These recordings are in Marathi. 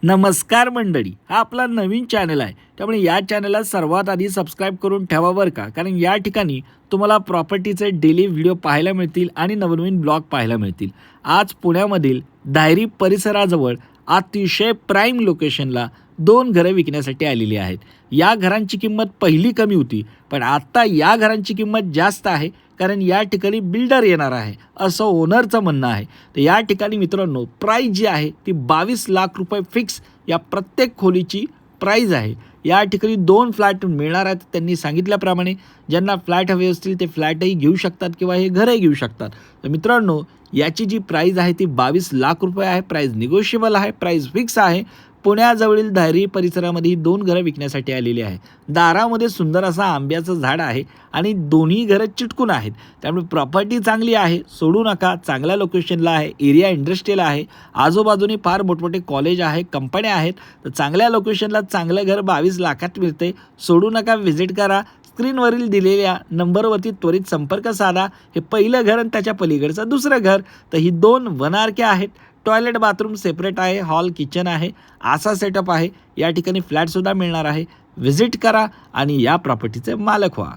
नमस्कार मंडळी, हा आपला नवीन चॅनल आहे. त्यामुळे या चॅनलला सर्वात आधी सबस्क्राईब करून ठेवा बरं का. कारण या ठिकाणी तुम्हाला प्रॉपर्टीचे डेली व्हिडिओ पाहायला मिळतील आणि नवनवीन ब्लॉग पाहायला मिळतील. आज पुण्यामधील दायरी परिसराजवळ अतिशय प्राईम लोकेशनला 2 घरं विकण्यासाठी आलेली आहेत. या घरांची किंमत पहिली कमी होती, पण आता या घरांची किंमत जास्त आहे. कारण या ठिकाणी बिल्डर येणार आहे असं ओनरचं म्हणणं आहे. तर या ठिकाणी मित्रांनो प्राईस जी आहे ती 22 लाख रुपये फिक्स या प्रत्येक खोलीची प्राईज आहे. या ठिकाणी 2 फ्लॅट मिळणार आहेत. त्यांनी सांगितल्याप्रमाणे ज्यांना फ्लॅट हवे असतील ते फ्लॅटही घेऊ शकतात किंवा हे घरही घेऊ शकतात. तर मित्रांनो याची जी प्राईज आहे ती 22 लाख रुपये आहे. प्राईज निगोशिएबल आहे, प्राईज फिक्स आहे. पुण्याजवळील दायरी परिसरामध्ये ही 2 घरं विकण्यासाठी आलेली आहे. दारामध्ये सुंदर असा आंब्याचं झाड आहे आणि दोन्ही घरं चिटकून आहेत. त्यामुळे प्रॉपर्टी चांगली आहे, सोडू नका. चांगल्या लोकेशनला आहे, एरिया इंडस्ट्रियल आहे, आजूबाजूने फार मोठमोठे कॉलेज आहे, कंपन्या आहेत. तर चांगल्या लोकेशनला चांगलं घर 22 लाखात मिळते. सोडू नका, व्हिजिट करा. स्क्रीनवरील दिलेल्या नंबरवरती त्वरित संपर्क साधा. हे पहिलं घर आणि त्याच्या पलीकडचं दुसरं घर. तर ही 2 वनआरके आहेत. टॉयलेट बाथरूम सेपरेट आहे, हॉल किचन आहे, असा सेटअप आहे. या ठिकाणी फ्लॅटसुद्धा मिळणार आहे. व्हिजिट करा आणि या प्रॉपर्टीचे मालक व्हा.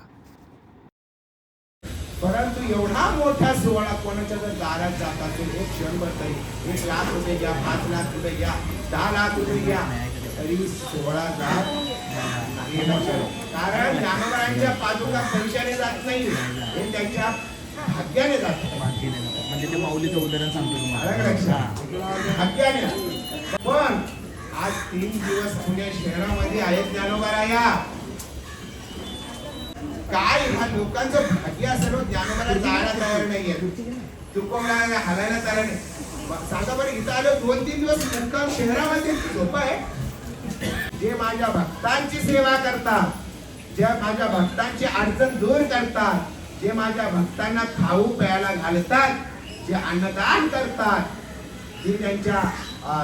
परंतु एवढा मोठा सोहळा कोणाच्या जर दारात जात असेल एक क्षणभर तरी 1 लाख रुपये घ्या, 5 लाख रुपये घ्या, 10 लाख रुपये घ्या, तरी सोहळा जात नाही. कारण ज्ञानोबांच्या पादुका पैशाने जात नाही, हे त्यांच्या भाग्याने जात. म्हणजे ते माऊलीचं उदाहरण सांगतो तुम्हाला भाग्याने. पण आज 3 दिवस पुणे शहरामध्ये आहेत ज्ञानोबाराया. काय ह्या लोकांचं भाग्य असेल ज्ञानोबाला जायला तयार नाहीये, तुकोबला हलायला तयार नाही. सांगा बरं, इथं आलो 2-3 दिवस मुक्काम शहरामध्ये सोपं आहे. जे माझ्या भक्तांची सेवा करतात, जे माझ्या भक्तांची अडचण दूर करतात, जे माझ्या भक्तांना खाऊ प्यायला घालतात, जे अन्नदान करतात, जे त्यांच्या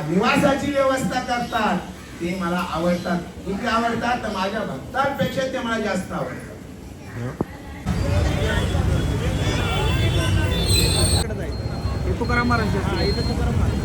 निवासाची व्यवस्था करतात, ते मला आवडतात. किती आवडतात तर माझ्या भक्तांपेक्षा ते मला जास्त आवडतात. तुकाराम महाराज इथं तुकाराम महाराज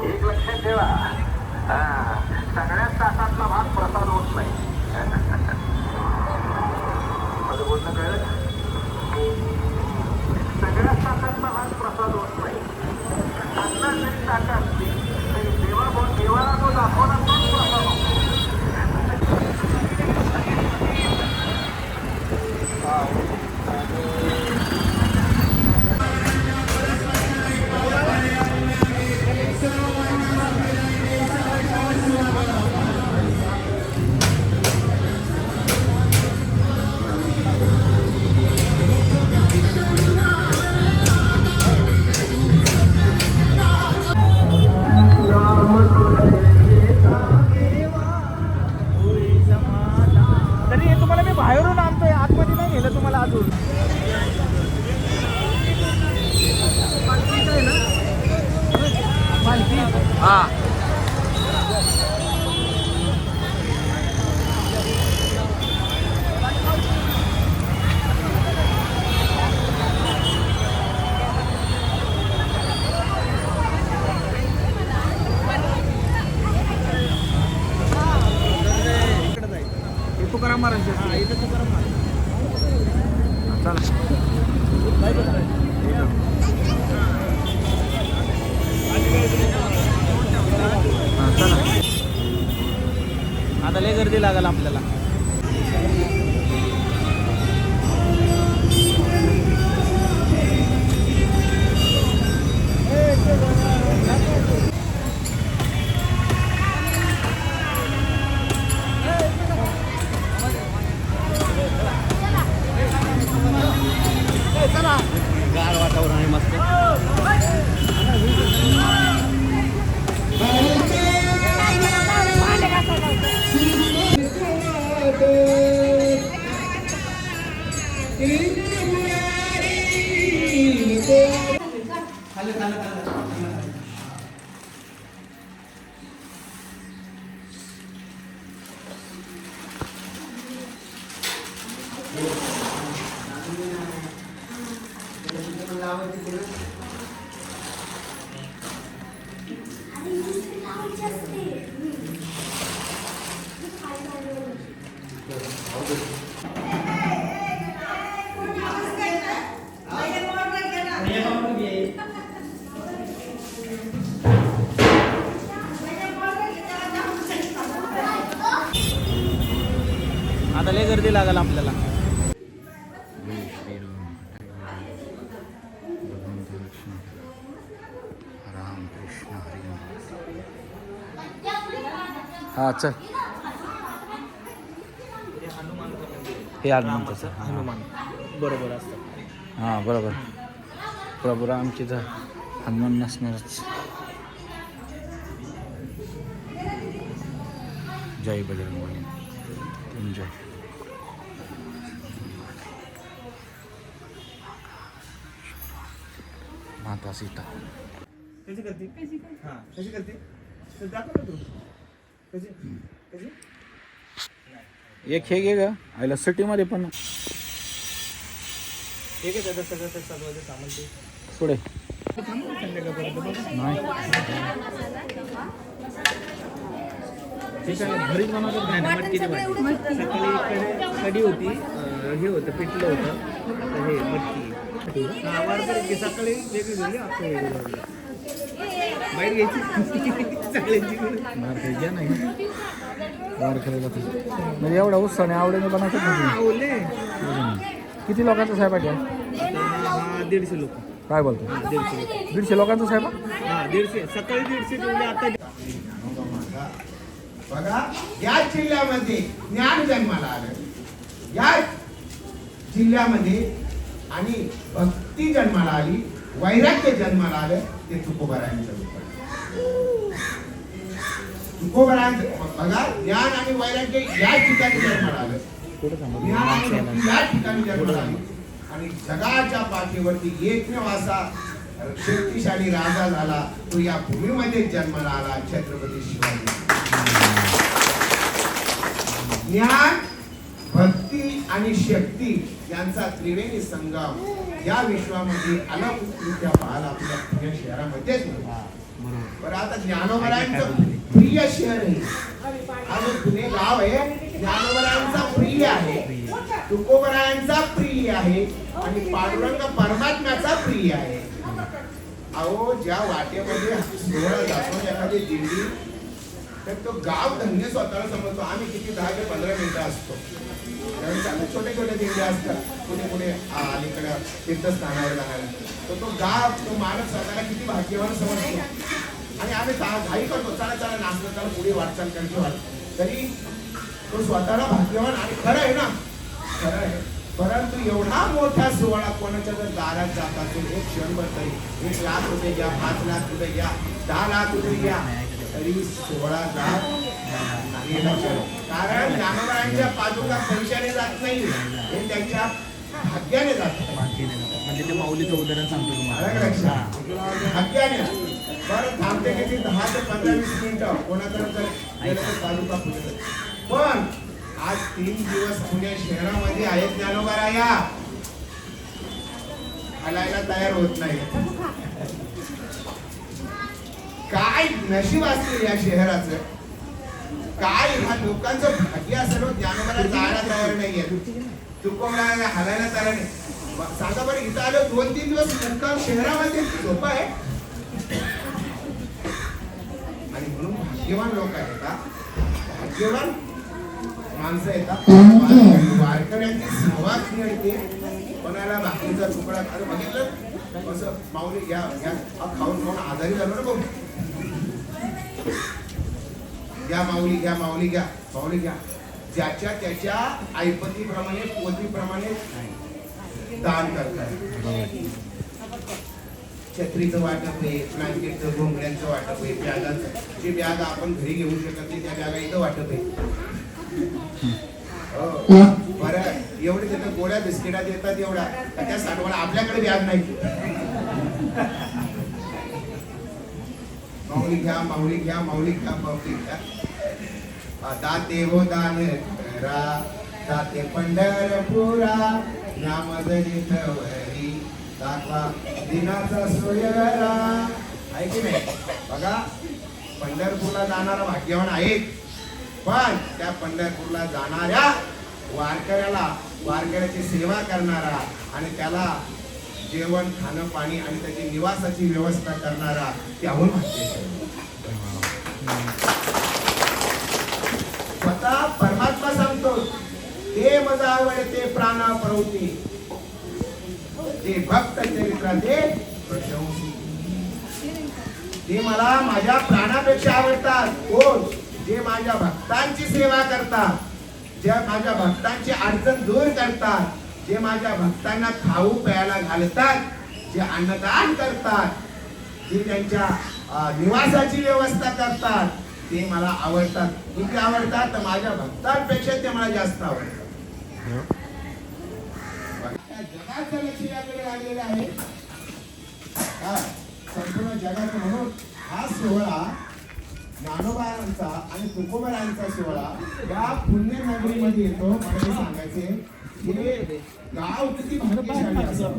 एक लक्षात ठेवा, सगळ्यात तासातला भाग प्रसाद होत नाही. माझं बोलणं कळलं? सगळ्यात तासातला भाग प्रसाद होत नाही. अन्नात जरी ताकद असली तरी देवाला तो दाखवला तोच प्रसाद होतो. तरी तुम्हाला मी बाहेरून आणतोय, आतमध्ये नाही गेलं तुम्हाला अजून. हा तुकाराम महाराज इथं तुकाराम महाराज आता लय गर्दी लागेल आपल्याला. आता लय गर्दी लागेल आपल्याला. हा चल हे हनुमानचं हनुमान बरोबर असतं. हां बरोबर. प्रभू रामची तर हनुमान नसणारच. जय बजरंगबली. जय माता सीता. कशी करते? हां कशी करते? तर दाखव ना तू. कशी कशी? एक हे घे ग आईला सिटीमध्ये पण ठीक आहे त्याचं सगळं ते सगळं सामान ते पुढे संध्याकाळपर्यंत बघा. नाही ठीक आहे घरीच बनवतात नाही ना मटकीची भाजी. सकाळी कढी होती हे होतं पिठलं होतं आता हे मटकी. हा वारकरी की सकाळी वेगळी झाली आता वेगळी झाली. बाहेर घ्यायची सगळ्यांची घ्या नाही वार करायला म्हणजे एवढा उत्साहाने आवडीने बनवतात ना ओले तुम्ही. किती लोकांचा स्वयंपाक आहे? हा 150 लोक. काय बोलतो? 150 लोकांचा स्वयंपाक? हा 150 सकाळी 150 म्हणजे आता बघा याच जिल्ह्यामध्ये ज्ञान जन्माला आलं. याच जिल्ह्यामध्ये आणि भक्ती जन्माला आली, वैराग्य जन्माला आलं. ते तुकोबारायांचं रूप आहे. तुकोबारायांचं बघा ज्ञान आणि वैराग्य याच ठिकाणी जन्माला आलं. ज्ञान आणि भक्ती याच ठिकाणी जन्माला आली आणि जगाच्या पाठीवरती एकमेव असा शक्तिशाली राजा झाला तो या भूमीमध्ये जन्माला आला, छत्रपती शिवाजी. ज्ञान भक्ती आणि शक्ती यांचा त्रिवेणी संगम या विश्वामध्ये अलौकिकरित्या पाहायला आपल्या पुणे शहरामध्येच मिळतो. बरं आता ज्ञानोबरायांचं प्रिय शहर आहे. हा जो पुणे गाव आहे ज्ञानोबरायांचा प्रिय आहे, तुकोबरायांचा प्रिय आहे आणि पांडुरंग परमात्म्याचा प्रिय आहे. अहो ज्या वाटेमध्ये सोहळा जातो एखादी दिंडी तर तो गाव धन्य स्वतःला समजतो. आम्ही किती 10 ते 15 मिनिटं असतो छोटे छोटे दिंड्या असतात कुठे कुठे अलीकडे तीर्थस्थानावर जाणारे तर तो गाव तो माणूस स्वतःला किती भाग्यवान समजतो. आणि आम्ही घाई करतो चला चला नाचलं चला पुढे वाटचाल करतो वाट तरी तो स्वतःला भाग्यवान आणि खरं आहे ना खरं आहे. परंतु एवढा मोठा सोहळा कोणाच्या जर दारात जात असेल एक क्षणभर तरी 1 लाख रुपये घ्या 5 लाख रुपये घ्या 10 लाख रुपये घ्या तरी सोहळा जात कारण ज्ञानोबरायांच्या पादुका पैशाने जात नाही हे त्यांच्या भाग्याने जात. म्हणजे ते माऊलीचं उदाहरण सांगतो तुम्हाला. भाग्याने बरं थांबते किती 10 ते 15-20 मिनिटं कोणाकडे जर गेलं तर पादुका पुढे. पण आज 3 दिवस पुणे शहरामध्ये आहेत ज्ञानोबराया हलायला तयार होत नाही. काय नशीब असते या शहराचं, काय ह्या लोकांचं भाग्य असेल ज्ञानोबरा जायला तयार नाहीये, तुकोबरा हलायला तयार नाही. सांगा बरं इथं आलं 2-3 दिवस मुक्काम शहरामध्ये झोपा आहे आणि म्हणून भाग्यवान लोक आहेत का भाग्यवान माणसं येतात. वारकऱ्यांची सहवास मिळते. कोणाला भाकरीचा तुकडा अरे बघितलं कसं माऊली घ्या घ्या खाऊन खाऊन आजारी झालो ना भाऊ घ्या माऊली घ्या माऊली घ्या माऊली घ्या. ज्याच्या त्याच्या ऐपतीप्रमाणे पोतीप्रमाणे दान करतात. छत्रीचं वाटप आहे, ब्लँकेटचं घोंगड्यांचं वाटप आहे, बॅगाचं जे बॅग आपण घरी घेऊ शकत नाही त्या बॅगा इथं वाटप आहे. बरं एवढे तिथं गोळ्या बिस्किटात येतात एवढ्या त्या साठवायला आपल्याकडे बॅग नाही. माऊली घ्या माऊली घ्या माऊली घ्या माऊली घ्या. दाते हो दान करा दाते पंढरपुरा नाम जनितवरी दाखवा दिनाचा सोयरा आहे की नाही. बघा पंढरपूरला जाणारा भाग्यवान आहे, पण त्या पंढरपूरला जाणाऱ्या वारकऱ्याची सेवा करणारा आणि त्याला जेवण खाणं पाणी आणि त्याची निवासाची व्यवस्था करणारा त्याहून भाग्यशाली. स्वतः परमात्मा सांगतो, ते मज आवडते प्राण प्रवृत्ती, ते भक्त चरित्राचे प्रशंसी. ते मला माझ्या प्राणापेक्षा आवडतात. कोण? जे माझ्या भक्तांची सेवा करतात, जे माझ्या भक्तांची अडचण दूर करतात, जे माझ्या भक्तांना खाऊ प्यायला घालतात, जे अन्नदान करतात, जे त्यांच्या निवासाची व्यवस्था करतात, ते मला आवडतात. किती आवडतात? तर माझ्या भक्तांपेक्षा ते मला जास्त आवडतात. जगाचं लक्ष याकडे लागलेलं आहे. संपूर्ण जगात म्हणून हा सोहळा ज्ञानोबांचा आणि तुकोबारांचा सोहळा या पुण्यनगरीमध्ये येतो. मला हे सांगायचे हे गाव किती भाग्यशाली असं.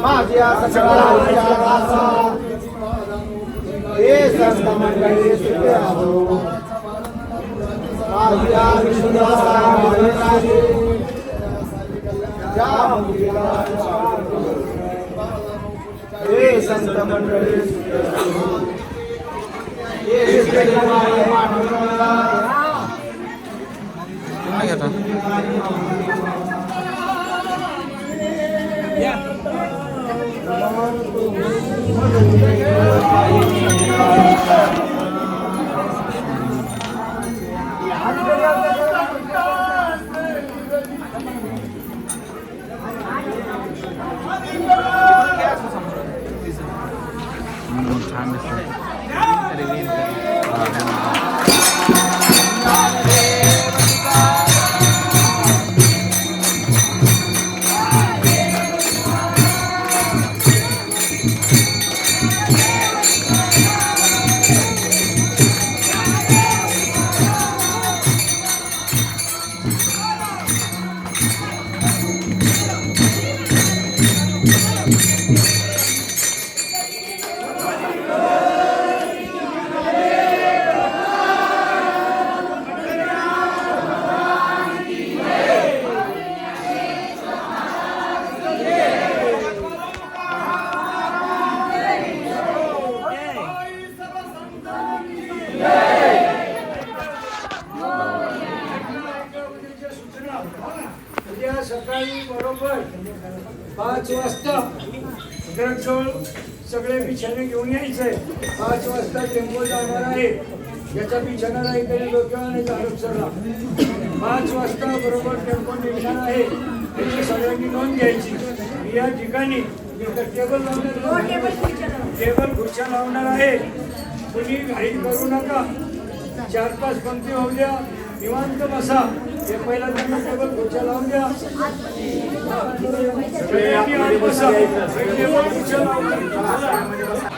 माझ्या सकळा विचाराचा हे संत मंडळी सुखे आहो. माझ्या विश्वासा माझे ज्या मुलीला हे संत मंडळी सुखे आहो. हे जगमाय मानवाला घरजवळ सगळे बिछाने घेऊन यायचंय. 5 वाजता टेम्पो जाणार आहे. याचा बिछाना नाही तरी डोक्यावर नाही चालू सरला. 5 वाजता बरोबर टेम्पो निघणार आहे. त्याची सगळ्यांनी नोंद घ्यायची. या ठिकाणी टेबल खुर्च्या लावणार आहे. कोणी घाई करू नका. 4-5 पंक्ती होऊ द्या. निवांत बसा. हे पहिला त्यांना टेबल खुर्च्या लावून द्या. सगळ्यांनी आत बसा. टेबल खुर्च्या लावून द्या.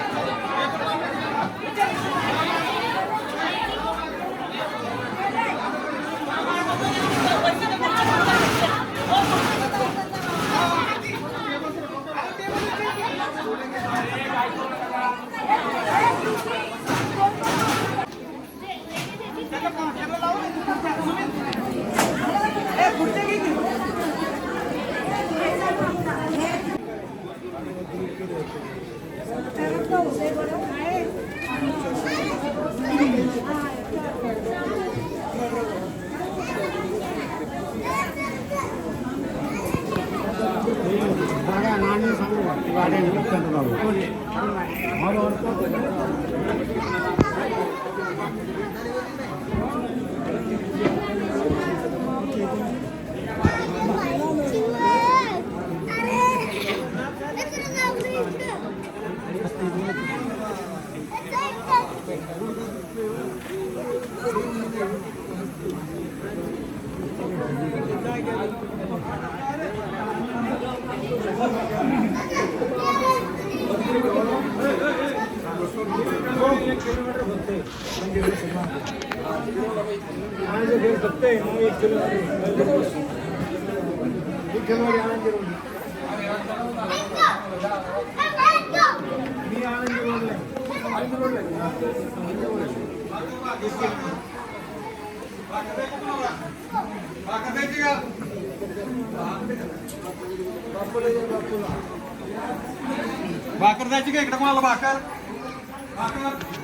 भाकर द्यायची का इकडे मला भाकर भाकर